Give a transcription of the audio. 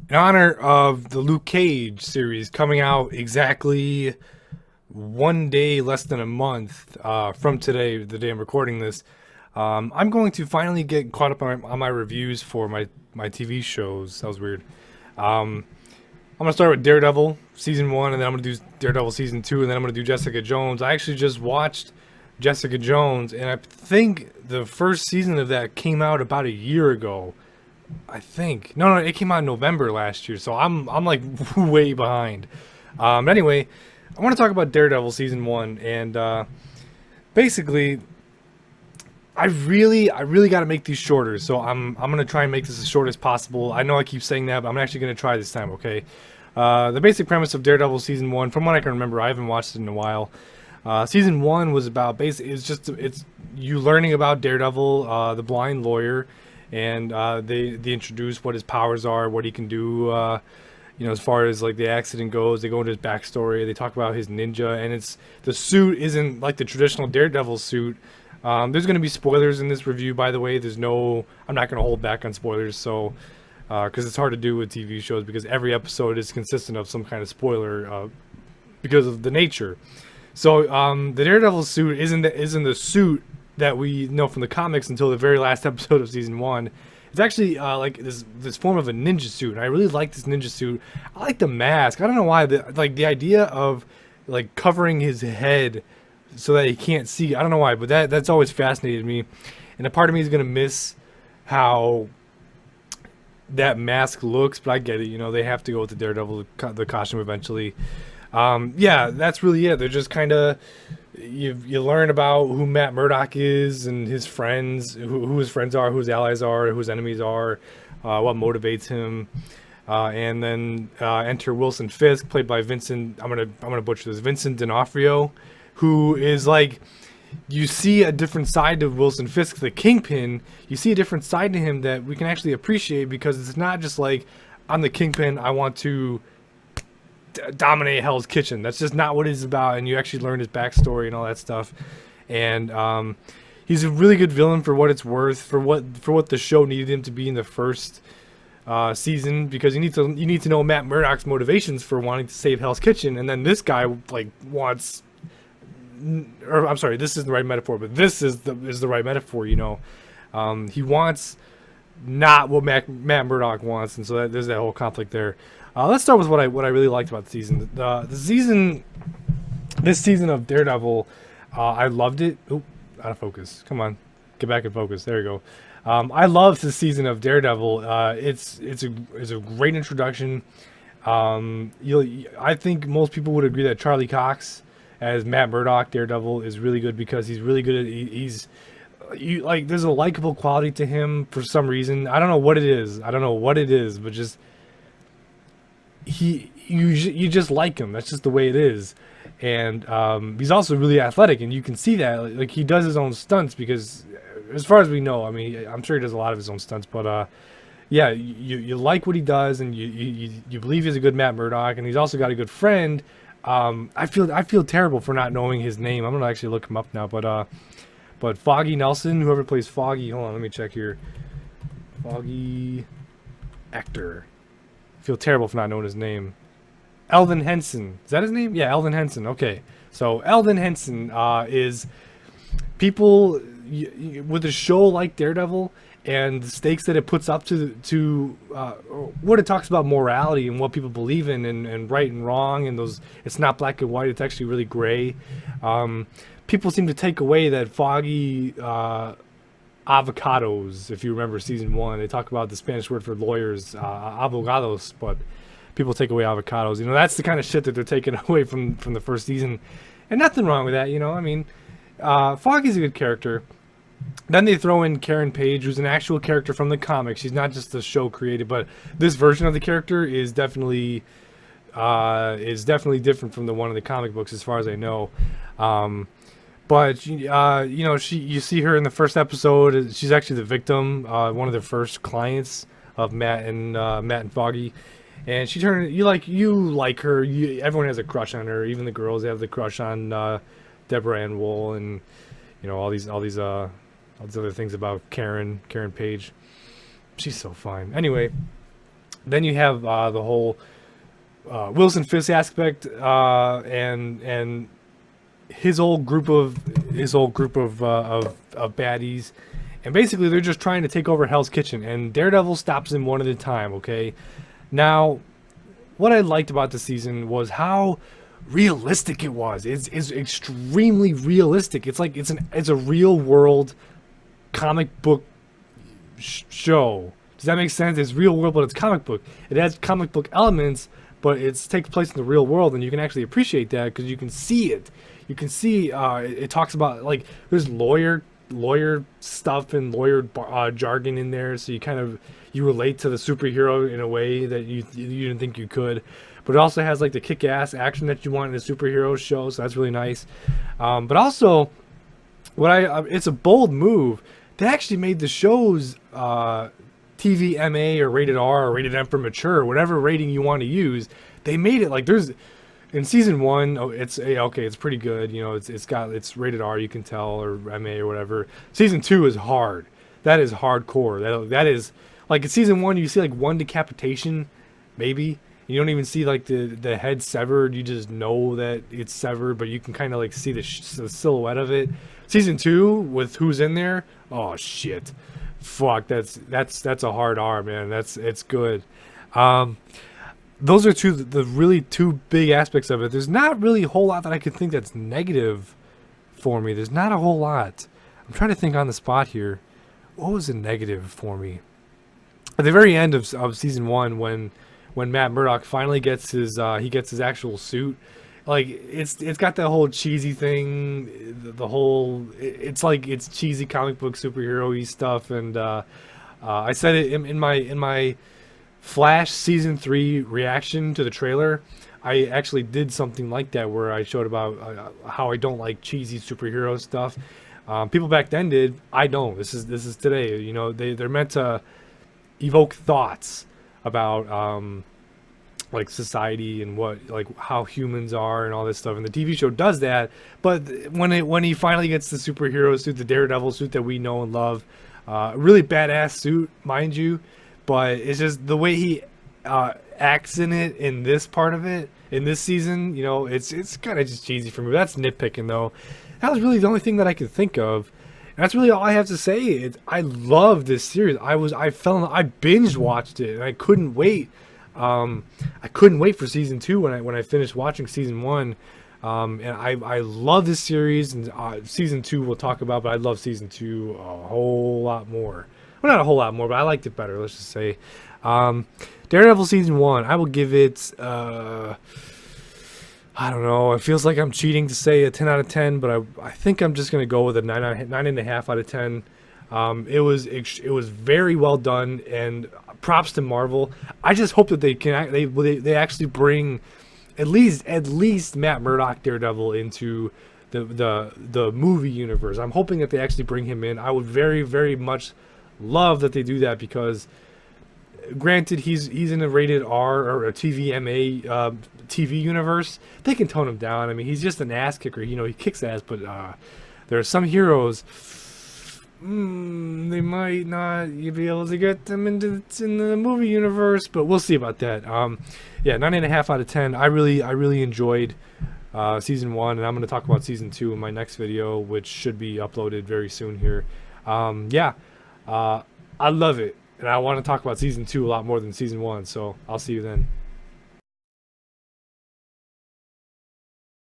In honor of the Luke Cage series coming out exactly one day less than a month from today, the day I'm recording this, I'm going to finally get caught up on my reviews for my TV shows. That was weird. Um, I'm gonna start with Daredevil season one, and then I'm gonna do Daredevil season two, and then I'm gonna do Jessica Jones. I actually just watched Jessica Jones, and I think the first season of that came out about a year ago. I think no, it came out in November last year, so I'm like way behind. Anyway, I want to talk about Daredevil season one, and basically, I really got to make these shorter. So I'm gonna try and make this as short as possible. I know I keep saying that, but I'm actually gonna try this time. Okay. The basic premise of Daredevil season one, from what I can remember, I haven't watched it in a while. Season one was about it's you learning about Daredevil, the blind lawyer, and they introduce what his powers are, what he can do. As far as like the accident goes, they go into his backstory. They talk about his ninja, and it's the suit isn't like the traditional Daredevil suit. There's going to be spoilers in this review, by the way. I'm not going to hold back on spoilers, so because it's hard to do with TV shows because every episode is consistent of some kind of spoiler because of the nature. So the Daredevil suit isn't the suit that we know from the comics until the very last episode of season one. It's actually like this form of a ninja suit, and I really like this ninja suit. I like the mask. I don't know why. The idea of like covering his head so that he can't see. I don't know why, but that's always fascinated me. And a part of me is gonna miss how that mask looks, but I get it. They have to go with the Daredevil the costume eventually. Yeah, that's really it. They're just kind of you learn about who Matt Murdock is and his friends, who his friends are, who his allies are, who his enemies are, what motivates him, and then enter Wilson Fisk, played by Vincent. I'm gonna butcher this. Vincent D'Onofrio, who is like you see a different side of Wilson Fisk, the Kingpin. You see a different side to him that we can actually appreciate because it's not just like I'm the Kingpin. I want to dominate Hell's Kitchen. That's just not what it's about. And you actually learn his backstory and all that stuff. And he's a really good villain for what it's worth, for what the show needed him to be in the first season, because you need to know Matt Murdock's motivations for wanting to save Hell's Kitchen, and then this guy like wants. Or I'm sorry, this isn't the right metaphor, but this is the right metaphor. He wants not what Matt Murdock wants, and so there's that whole conflict there. Let's start with what I really liked about the season. This season of Daredevil, I loved it. Oop, out of focus. Come on, get back in focus. There you go. I love this season of Daredevil. It's a great introduction. I think most people would agree that Charlie Cox as Matt Murdock, Daredevil, is really good because he's really good at there's a likable quality to him for some reason. I don't know what it is. But just you just like him. That's just the way it is. And he's also really athletic, and you can see that. Like he does his own stunts because, as far as we know, I mean, I'm sure he does a lot of his own stunts. But yeah, you like what he does, and you believe he's a good Matt Murdock, and he's also got a good friend. I feel terrible for not knowing his name. I'm gonna actually look him up now. But Foggy Nelson, whoever plays Foggy, hold on, let me check here. Foggy actor. I feel terrible for not knowing his name. Eldon Henson. Is that his name? Yeah, Eldon Henson. Okay. So Eldon Henson is people with a show like Daredevil and the stakes that it puts up to what it talks about morality and what people believe in and right and wrong and those. It's not black and white. It's actually really gray. People seem to take away that foggy avocados. If you remember season one, they talk about the Spanish word for lawyers, abogados, but people take away avocados. That's the kind of shit that they're taking away from the first season, and nothing wrong with that. I mean, Foggy's a good character. Then they throw in Karen Page, who's an actual character from the comics. She's not just the show created, but this version of the character is definitely different from the one in the comic books, as far as I know. But you see her in the first episode. She's actually the victim, one of the first clients of Matt and Foggy. And you like her. Everyone has a crush on her. Even the girls have the crush on Deborah Ann Wool, and all these other things about Karen Page. She's so fine. Anyway, Then you have the whole Wilson Fisk aspect, and his old group of of baddies, and basically they're just trying to take over Hell's Kitchen, and Daredevil stops them one at a time. Okay, now what I liked about the season was how realistic it was. It's extremely realistic. It's like it's a real world comic book show. Does that make sense? It's real world, but it's comic book. It has comic book elements, but it takes place in the real world, and you can actually appreciate that because you can see it. You can see it talks about, like, there's lawyer stuff and lawyer jargon in there, so you kind of you relate to the superhero in a way that you didn't think you could. But it also has like the kick-ass action that you want in a superhero show, so that's really nice. But also, it's a bold move. They actually made the show's TV MA or rated R or rated M for mature, whatever rating you want to use. They made it like there's in season 1. Oh, it's okay. It's pretty good. You know, it's rated R. You can tell, or MA or whatever. Season 2 is hard. That is hardcore. That is like in season 1 you see like one decapitation, maybe. You don't even see like the head severed. You just know that it's severed, but you can kind of like see the silhouette of it. Season 2 with who's in there. Oh shit, fuck. That's a hard R, man. It's good. Those are the really two big aspects of it. There's not really a whole lot that I could think that's negative for me. There's not a whole lot. I'm trying to think on the spot here. What was a negative for me? At the very end of season 1, when Matt Murdock finally gets his actual suit, like it's got that whole cheesy thing, the whole it's like it's cheesy comic book superhero-y stuff, and I said it in my Flash season 3 reaction to the trailer. I actually did something like that where I showed about how I don't like cheesy superhero stuff. People back then did. I don't. This is today. You know, they're meant to evoke thoughts about like society and what, like, how humans are and all this stuff, and the TV show does that. But when he finally gets the superhero suit, the Daredevil suit that we know and love, really badass suit, mind you, but it's just the way he acts in it, in this part of it, in this season, you know, it's kind of just cheesy for me. That's nitpicking though. That was really the only thing that I could think of. And that's really all I have to say. I love this series. I binge watched it, and I couldn't wait. I couldn't wait for season 2 when I finished watching season 1. And I love this series, and season 2 we'll talk about, but I love season 2 a whole lot more. Well, not a whole lot more, but I liked it better. Let's just say, Daredevil season 1. I will give it. I don't know. It feels like I'm cheating to say a 10 out of 10, but I think I'm just gonna go with a 9.5 out of 10. It was very well done, and props to Marvel. I just hope that they actually bring at least Matt Murdock Daredevil into the movie universe. I'm hoping that they actually bring him in. I would very, very much love that they do that, because granted, he's in a rated R or a TVMA TV universe. They can tone him down. I mean, he's just an ass kicker. You know, he kicks ass, but there are some heroes. They might not be able to get them in the movie universe, but we'll see about that. Yeah, 9.5 out of 10. I really enjoyed season 1, and I'm going to talk about season 2 in my next video, which should be uploaded very soon here. Yeah, I love it, and I want to talk about season 2 a lot more than season 1. So I'll see you then.